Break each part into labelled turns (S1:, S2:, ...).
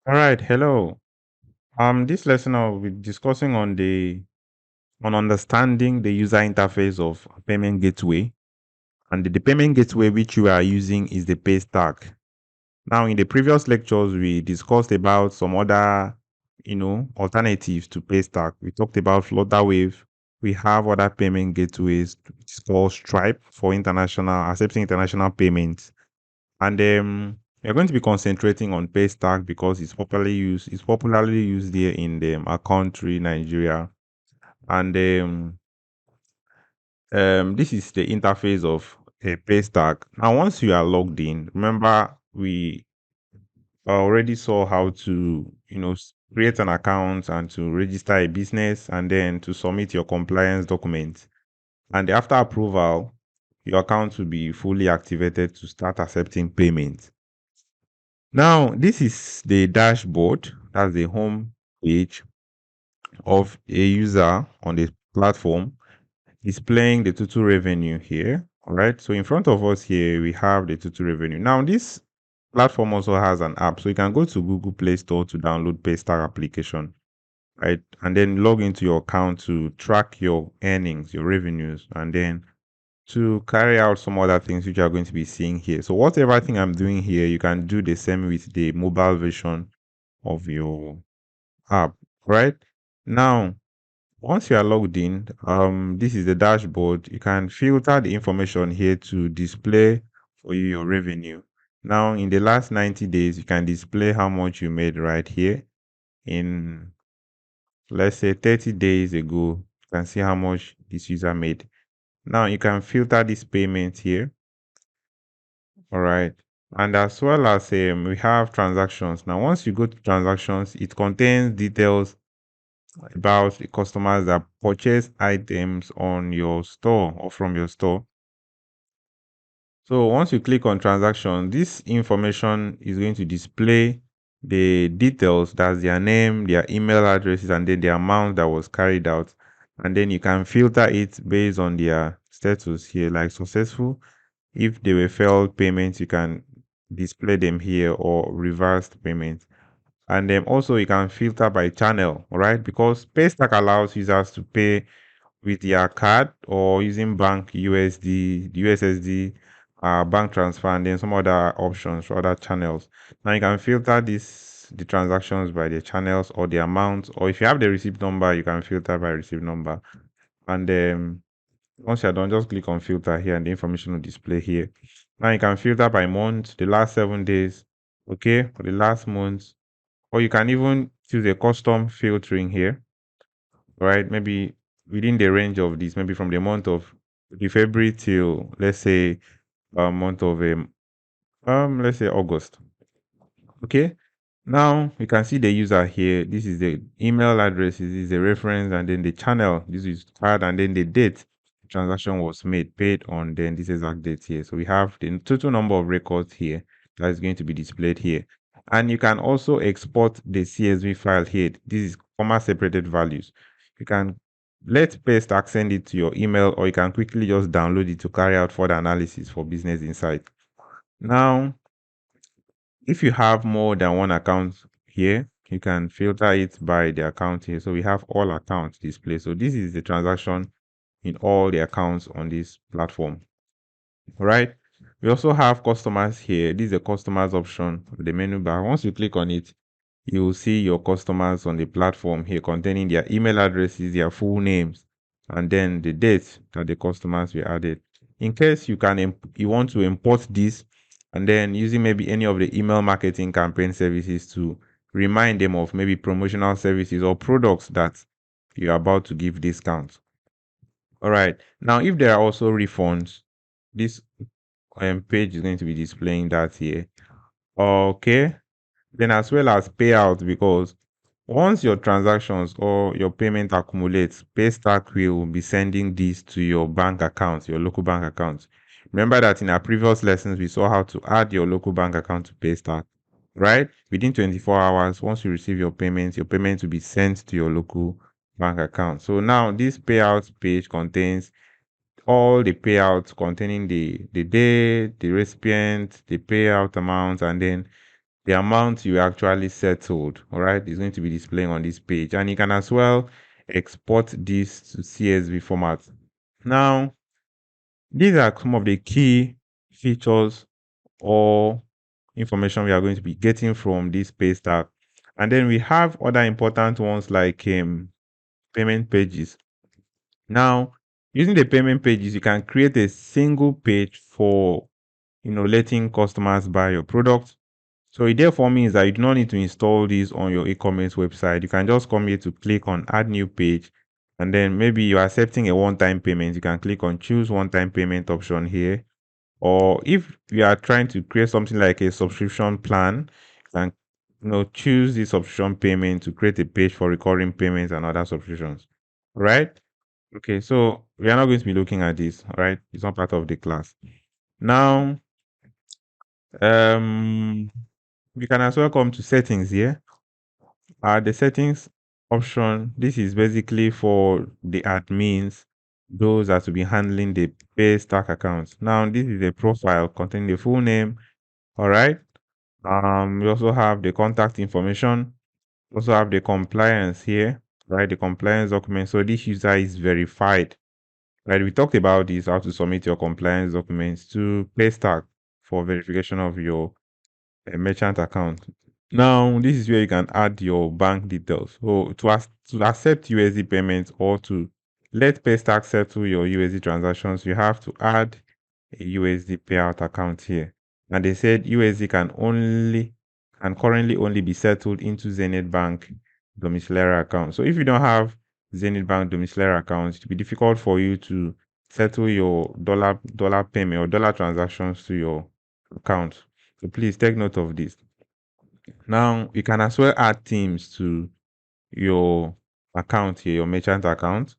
S1: All right, hello. This lesson I'll be discussing on understanding the user interface of payment gateway, and the payment gateway which you are using is the Paystack. Now, in the previous lectures, we discussed about some other, alternatives to Paystack. We talked about Flutterwave. We have other payment gateways. It's called Stripe for accepting international payments. And we're going to be concentrating on Paystack because it's popularly used here in our country, Nigeria. And this is the interface of a Paystack. Now, once you are logged in, remember we already saw how to, create an account and to register a business and then to submit your compliance documents. And after approval, your account will be fully activated to start accepting payments. Now, this is the dashboard. That's the home page of a user on the platform displaying the total revenue here. All right. So in front of us here, we have the total revenue. Now, this platform also has an app. So you can go to Google Play Store to download Paystar application, right? And then log into your account to track your earnings, your revenues, and then to carry out some other things which you are going to be seeing here. So whatever thing I'm doing here, you can do the same with the mobile version of your app, right? Now, once you are logged in, this is the dashboard. You can filter the information here to display for you your revenue. Now, in the last 90 days, you can display how much you made right here. In, let's say, 30 days ago, you can see how much this user made. Now, you can filter this payment here. All right. And as well as we have transactions. Now, once you go to transactions, it contains details about the customers that purchase items on your store or from your store. So once you click on transaction, this information is going to display the details. That's their name, their email addresses, and then the amount that was carried out. And then you can filter it based on their status here, like successful. If they were failed payments, you can display them here, or reversed payments. And then also you can filter by channel, right? Because Paystack allows users to pay with their card or using bank USD, USSD, bank transfer, and then some other options for other channels. Now you can filter the transactions by the channels or the amount, or if you have the receipt number, you can filter by receipt number. And once you're done, just click on filter here and the information will display here. Now you can filter by month, the last 7 days, okay, for the last month, or you can even choose a custom filtering here, right? Maybe within the range of this, maybe from the month of the February till, let's say, month of let's say August. Okay. Now you can see the user here. This is the email address, this is the reference, and then the channel. This is card, and then the date the transaction was made, paid on, then this exact date here. So we have the total number of records here that is going to be displayed here. And you can also export the CSV file here. This is comma separated values. You can let Paystack send it to your email, or you can quickly just download it to carry out further analysis for business insight. Now, if you have more than one account here, you can filter it by the account here. So we have all accounts displayed. So this is the transaction in all the accounts on this platform. All right. We also have customers here. This is the customers option of the menu bar. Once you click on it, you will see your customers on the platform here containing their email addresses, their full names, and then the date that the customers were added. In case you want to import this, and then using maybe any of the email marketing campaign services to remind them of maybe promotional services or products that you're about to give discounts. All right. Now, if there are also refunds, this page is going to be displaying that here. Okay. Then as well as payout, because once your transactions or your payment accumulates, Paystack will be sending this to your bank account, your local bank account. Remember that in our previous lessons, we saw how to add your local bank account to Paystack, right? Within 24 hours, once you receive your payment will be sent to your local bank account. So now this payout page contains all the payouts containing the date, the recipient, the payout amount, and then the amount you actually settled, all right, is going to be displaying on this page. And you can as well export this to CSV format. Now, these are some of the key features or information we are going to be getting from this Paystack. And then we have other important ones like payment pages. Now, using the payment pages, you can create a single page for letting customers buy your product. So it therefore means that you do not need to install this on your e-commerce website. You can just come here to click on add new page, and then maybe you're accepting a one-time payment. You can click on choose one-time payment option here. Or if you are trying to create something like a subscription plan, you can choose the subscription payment to create a page for recurring payments and other subscriptions. Right? Okay, so we are not going to be looking at this, right? It's not part of the class. Now, we can as well come to settings here. The settings option, this is basically for the admins, those that will be handling the Paystack accounts. Now, this is a profile containing the full name. All right. We also have the contact information. Also have the compliance here, right? The compliance document. So this user is verified. Right, we talked about this, how to submit your compliance documents to Paystack for verification of your merchant account. Now, this is where you can add your bank details. So to accept USD payments or to let Paystack settle your USD transactions, you have to add a USD payout account here. And they said USD can currently only be settled into Zenith Bank domiciliary account. So if you don't have Zenith Bank domiciliary account, it will be difficult for you to settle your dollar payment or dollar transactions to your account. So please take note of this. Now you can as well add teams to your account here, your merchant account,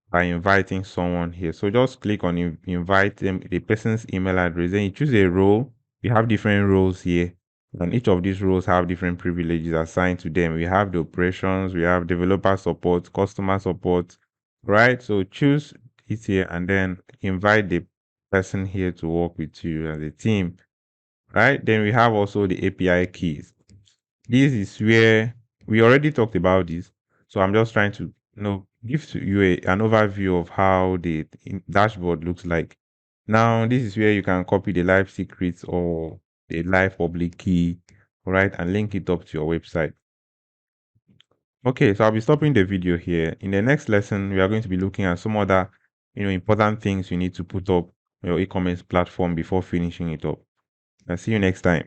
S1: by inviting someone here. So just click on invite them, the person's email address, then you choose a role. We have different roles here, and each of these roles have different privileges assigned to them. We have the operations, we have developer support, customer support, right? So choose it here and then invite the person here to work with you as a team, right? Then we have also the API keys. This is where we already talked about this. So I'm just trying to give to you an overview of how the dashboard looks like. Now, this is where you can copy the live secrets or the live public key, right, and link it up to your website. Okay, so I'll be stopping the video here. In the next lesson, we are going to be looking at some other, important things you need to put up on your e-commerce platform before finishing it up. I'll see you next time.